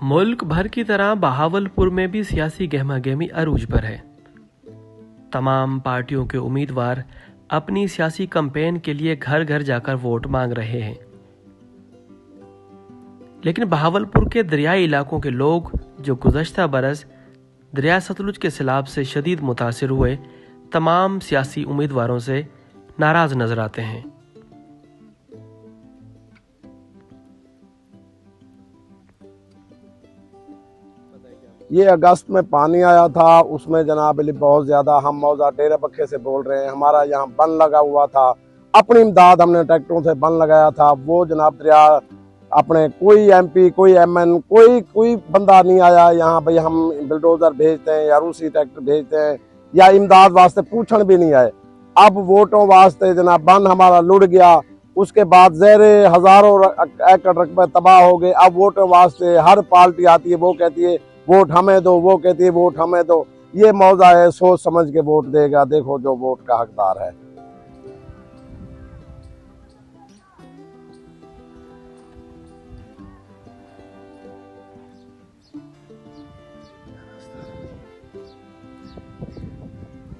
मुल्क भर की तरह बहावलपुर में भी सियासी गहमागहमी अरूज पर है। तमाम पार्टियों के उम्मीदवार अपनी सियासी कैंपेन के लिए घर घर जाकर वोट मांग रहे हैं, लेकिन बहावलपुर के दरियाई इलाकों के लोग जो गुज़श्ता बरस दरिया सतलुज के सैलाब से शदीद मुतासिर हुए, तमाम सियासी उम्मीदवारों से नाराज नजर आते हैं। ये अगस्त में पानी आया था, उसमें जनाब अली बहुत ज्यादा, हम मौजा डेरे पक्के से बोल रहे हैं, हमारा यहाँ बन लगा हुआ था, अपनी इमदाद हमने ट्रैक्टरों से बन लगाया था। वो जनाब दरिया अपने कोई एमपी कोई एमएन कोई बंदा नहीं आया यहाँ भाई हम बुलडोजर भेजते हैं या रूसी ट्रैक्टर भेजते हैं या इमदाद वास्ते पूछण भी नहीं आए। अब वोटों वास्ते जनाब बन हमारा लुढ़ गया, उसके बाद ज़हरे हजारों एकड़ रकबे तबाह हो गए। अब वोटों वास्ते हर पार्टी आती है, वो कहती है वोट हमें दो, वो कहती है वोट हमें दो। ये मौजा है, सोच समझ के वोट देगा, देखो जो वोट का हकदार है।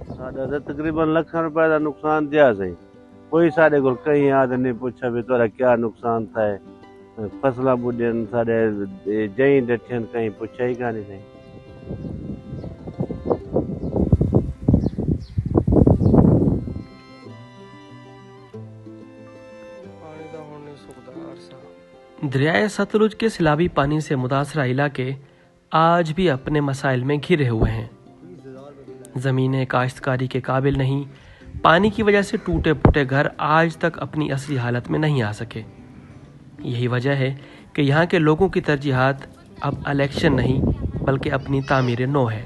साढ़े तकरीबन लाख रुपए का नुकसान दिया सही, कोई साढ़े को कहीं याद नहीं पूछा भी तोरा क्या नुकसान था, फसला बुढ़न साढ़े जई डठन कहीं पूछा ही कानी सही। दरियाए सतलुज के सैलाबी पानी से मुतासरा इलाके आज भी अपने मसाइल में घिरे हुए हैं। ज़मीनें काश्तकारी के काबिल नहीं, पानी की वजह से टूटे फूटे घर आज तक अपनी असली हालत में नहीं आ सके। यही वजह है कि यहाँ के लोगों की तरजीहात अब इलेक्शन नहीं बल्कि अपनी तामीर नो है।